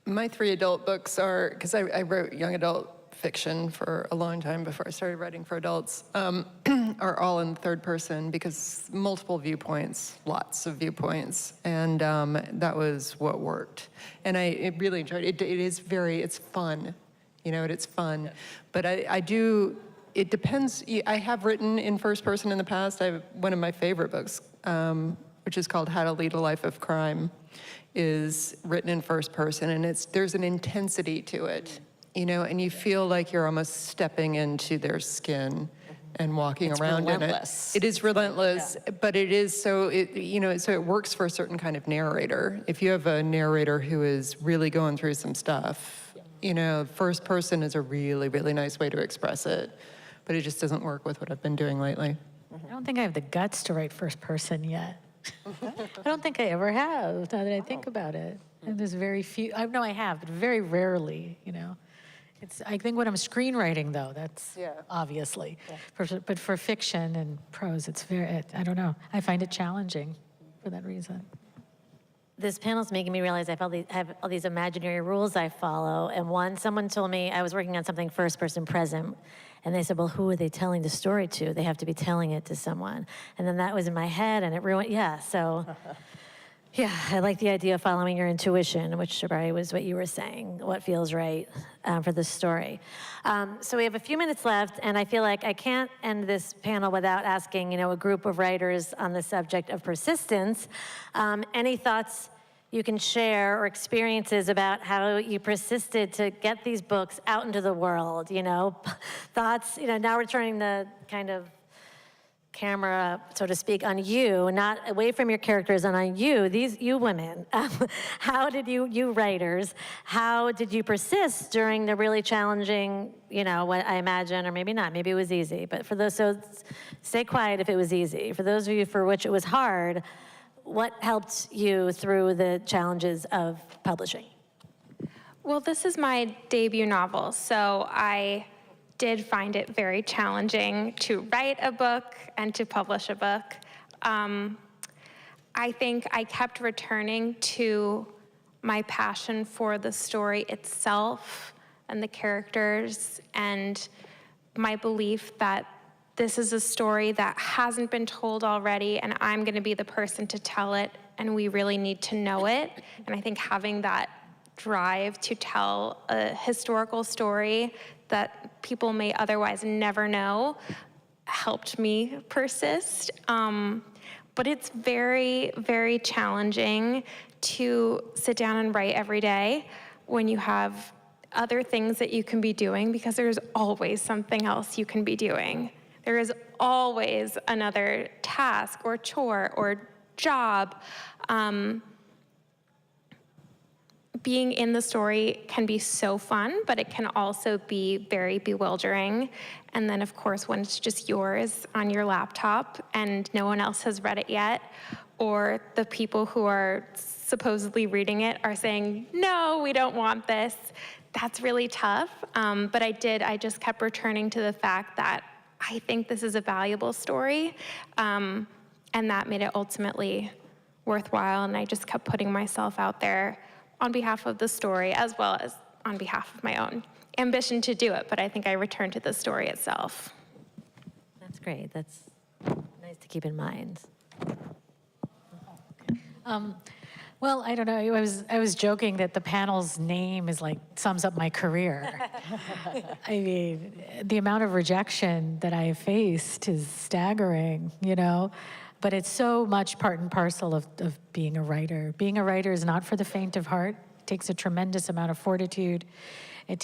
My 3 adult books are, because I wrote young adult fiction for a long time before I started writing for adults, are all in third person because multiple viewpoints, lots of viewpoints, and that was what worked. And I really enjoyed it. It's fun, it's fun. But it depends. I have written in first person in the past. One of my favorite books, which is called How to Lead a Life of Crime, is written in first person, and there's an intensity to it, and you feel like you're almost stepping into their skin and walking around
relentless.
in it. It is relentless, but it is so it works for a certain kind of narrator. If you have a narrator who is really going through some stuff, first person is a really, really nice way to express it. But it just doesn't work with what I've been doing lately.
I don't think I have the guts to write first person yet. I don't think I ever have, now that I think about it. And there's very few, I have, but very rarely, I think when I'm screenwriting, though, that's obviously. Yeah. But for fiction and prose, it's I don't know. I find it challenging for that reason.
This panel's making me realize I have all these imaginary rules I follow. And someone told me I was working on something first person present. And they said, well, who are they telling the story to? They have to be telling it to someone. And then that was in my head, and it ruined, so. Yeah, I like the idea of following your intuition, which, Sharbari, was what you were saying, what feels right for the story. So we have a few minutes left, and I feel like I can't end this panel without asking, a group of writers on the subject of persistence, any thoughts you can share or experiences about how you persisted to get these books out into the world, you know? Thoughts, you know, now we're turning the kind of camera, so to speak, on you, not away from your characters and on you, you women. How did you writers, how did you persist during the really challenging, you know, what I imagine, or maybe not, maybe it was easy, but for those, so stay quiet if it was easy. For those of you for which it was hard, what helped you through the challenges of publishing?
Well, this is my debut novel, so I did find it very challenging to write a book and to publish a book. I think I kept returning to my passion for the story itself and the characters, and my belief that this is a story that hasn't been told already, and I'm gonna be the person to tell it, and we really need to know it. And I think having that drive to tell a historical story that people may otherwise never know helped me persist. But it's very, very challenging to sit down and write every day when you have other things that you can be doing, because there's always something else you can be doing. There is always another task or chore or job. Being in the story can be so fun, but it can also be very bewildering. And then, of course, when it's just yours on your laptop and no one else has read it yet, or the people who are supposedly reading it are saying, no, we don't want this, that's really tough. But I just kept returning to the fact that I think this is a valuable story, and that made it ultimately worthwhile. And I just kept putting myself out there on behalf of the story, as well as on behalf of my own ambition to do it, but I think I returned to the story itself.
That's great. That's nice to keep in mind.
Well, I don't know. I was joking that the panel's name is like sums up my career. I mean, the amount of rejection that I have faced is staggering, you know? But it's so much part and parcel of being a writer. Being a writer is not for the faint of heart. It takes a tremendous amount of fortitude. It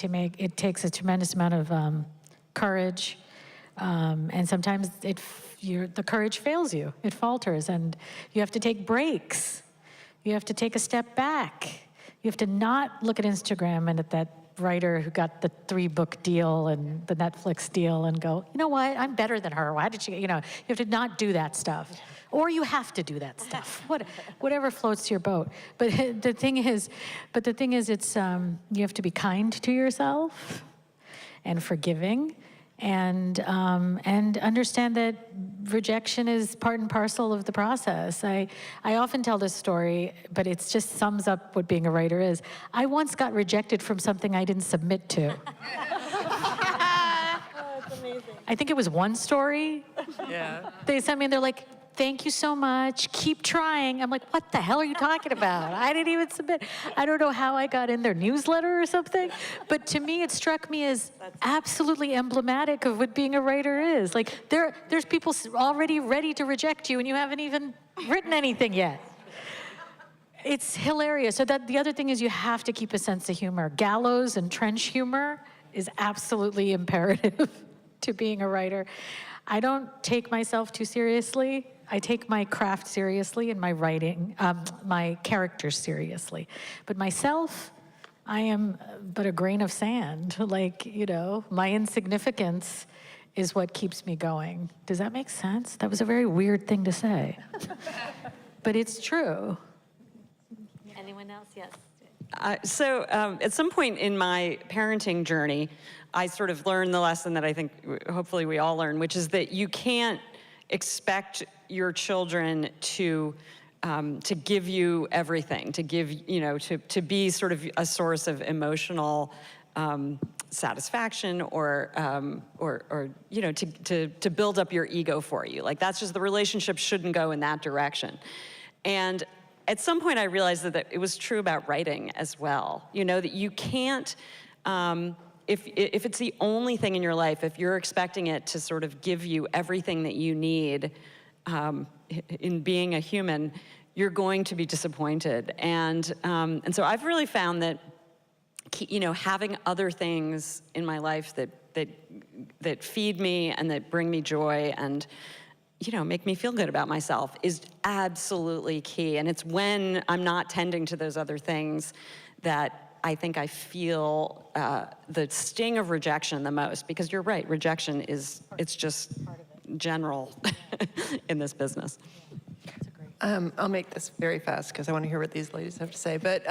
takes a tremendous amount of courage. And sometimes the courage fails you. It falters, and you have to take breaks. You have to take a step back. You have to not look at Instagram and at that writer who got the 3-book deal and the Netflix deal and go, you know what, I'm better than her. Why did she, you know, you have to not do that stuff. Or you have to do that stuff, whatever floats your boat. But the thing is, it's, you have to be kind to yourself and forgiving, and understand that rejection is part and parcel of the process. I often tell this story, but it just sums up what being a writer is. I once got rejected from something I didn't submit to.
Oh, it's amazing.
I think it was one story.
Yeah.
They sent me and they're like, thank you so much, keep trying. I'm like, what the hell are you talking about? I didn't even submit. I don't know how I got in their newsletter or something, but to me, it struck me as absolutely emblematic of what being a writer is. Like, there's people already ready to reject you and you haven't even written anything yet. It's hilarious. So the other thing is you have to keep a sense of humor. Gallows and trench humor is absolutely imperative to being a writer. I don't take myself too seriously. I take my craft seriously and my writing, my characters seriously. But myself, I am but a grain of sand. Like, you know, my insignificance is what keeps me going. Does that make sense? That was a very weird thing to say. But it's true.
Anyone else? Yes.
So at some point in my parenting journey, I sort of learned the lesson that I think hopefully we all learn, which is that you can't expect your children to give you everything, to give, you know, to be sort of a source of emotional satisfaction or you know, to build up your ego for you. Like, that's just, the relationship shouldn't go in that direction. And at some point I realized that it was true about writing as well. You know, that you can't, if it's the only thing in your life, if you're expecting it to sort of give you everything that you need in being a human, you're going to be disappointed. And so I've really found that, you know, having other things in my life that feed me and that bring me joy and, you know, make me feel good about myself is absolutely key. And it's when I'm not tending to those other things that I think I feel the sting of rejection the most, because you're right, rejection it's just general in this business.
I'll make this very fast because I want to hear what these ladies have to say. But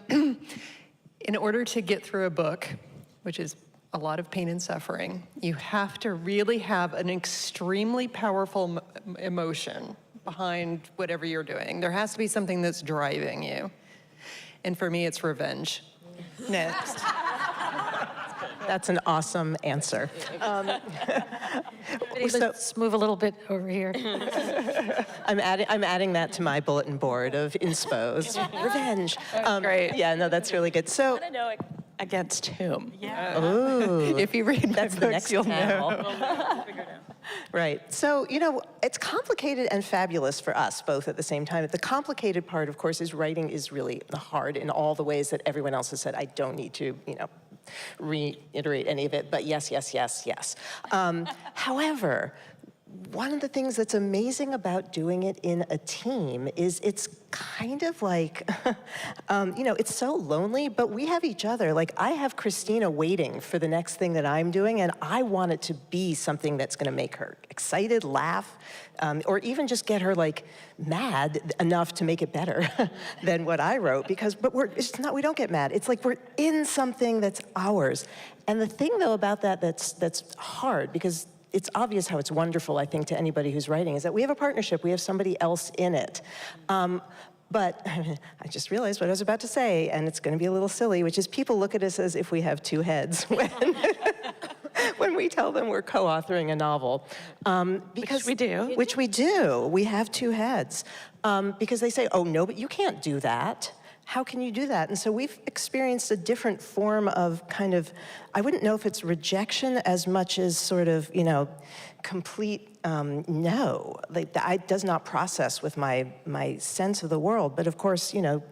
in order to get through a book, which is a lot of pain and suffering, you have to really have an extremely powerful emotion behind whatever you're doing. There has to be something that's driving you. And for me, it's revenge. Next.
That's an awesome answer.
Let's move a little bit over here.
I'm adding that to my bulletin board of inspos. Revenge.
Great.
Yeah, no, that's really good. So,
I want to know against whom.
ooh,
If you read my
that's the
books,
next
you'll
panel.
know.
Right. So, you know, it's complicated and fabulous for us both at the same time. The complicated part, of course, is writing is really hard in all the ways that everyone else has said. I don't need to, you know, reiterate any of it, but yes, yes, yes, yes. However, one of the things that's amazing about doing it in a team is it's kind of like, you know, it's so lonely, but we have each other. Like, I have Christina waiting for the next thing that I'm doing, and I want it to be something that's going to make her excited, laugh, or even just get her, like, mad enough to make it better than what I wrote, because, but it's not, we don't get mad. It's like we're in something that's ours. And the thing, though, about that's hard, because it's obvious how it's wonderful, I think, to anybody who's writing, is that we have a partnership, we have somebody else in it. But I just realized what I was about to say, and it's going to be a little silly, which is people look at us as if we have two heads when we tell them we're co-authoring a novel. Because
Which we do.
Which we do. We have two heads. Because they say, oh, no, but you can't do that. How can you do that? And so we've experienced a different form of kind of, I wouldn't know if it's rejection as much as sort of, you know, complete no. Like, that does not process with my sense of the world. But of course, you know,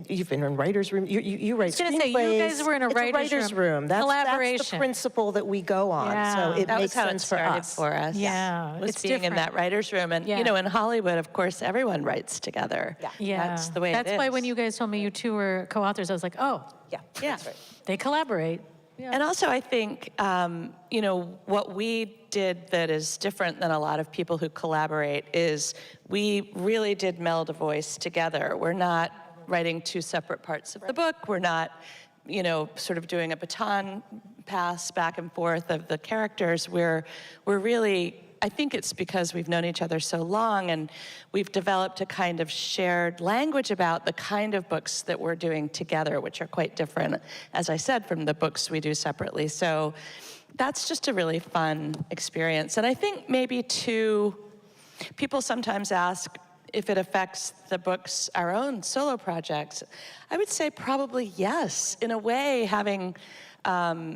you've been in writer's room. You write screenplays.
I was going to say, you guys were in a writer's room.
That's
Collaboration.
the principle that we go on.
Yeah.
So it
That
makes
was how it
sense for
started
us.
for us.
Yeah,
Was
it's
being
different.
in that writer's room. And,
Yeah.
you know, in Hollywood, of course, everyone writes together.
Yeah.
Yeah.
That's the way it is.
That's why when you guys told me you two were co-authors, I was like, oh,
Yeah,
Yeah.
that's right.
they collaborate. Yeah.
And also, I think, you know, what we did that is different than a lot of people who collaborate is we really did meld a voice together. We're not writing two separate parts of the book. We're not, you know, sort of doing a baton pass back and forth of the characters. We're really, I think it's because we've known each other so long and we've developed a kind of shared language about the kind of books that we're doing together, which are quite different, as I said, from the books we do separately. So that's just a really fun experience. And I think maybe too, people sometimes ask if it affects the books, our own solo projects. I would say probably yes. In a way, having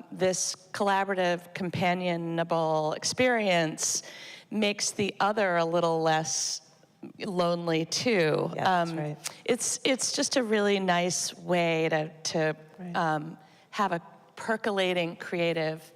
this collaborative, companionable experience makes the other a little less lonely too.
Yeah, that's right.
It's just a really nice way to have a percolating creative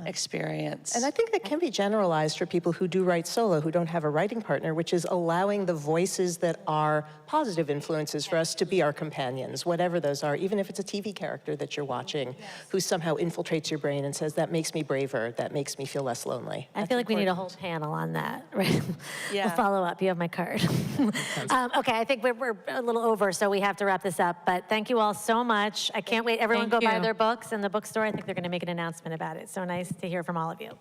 experience.
And I think that can be generalized for people who do write solo, who don't have a writing partner, which is allowing the voices that are positive influences for us to be our companions, whatever those are, even if it's a TV character that you're watching who somehow infiltrates your brain and says, that makes me braver, that makes me feel less lonely.
I feel like we need a whole panel on that, right?
Yeah.
We'll follow up. You have my card. Okay, I think we're a little over, so we have to wrap this up. But thank you all so much. I can't wait. Everyone
Thank
go buy
you.
their books in the bookstore. I think they're going to make an announcement about it. So nice to hear from all of you.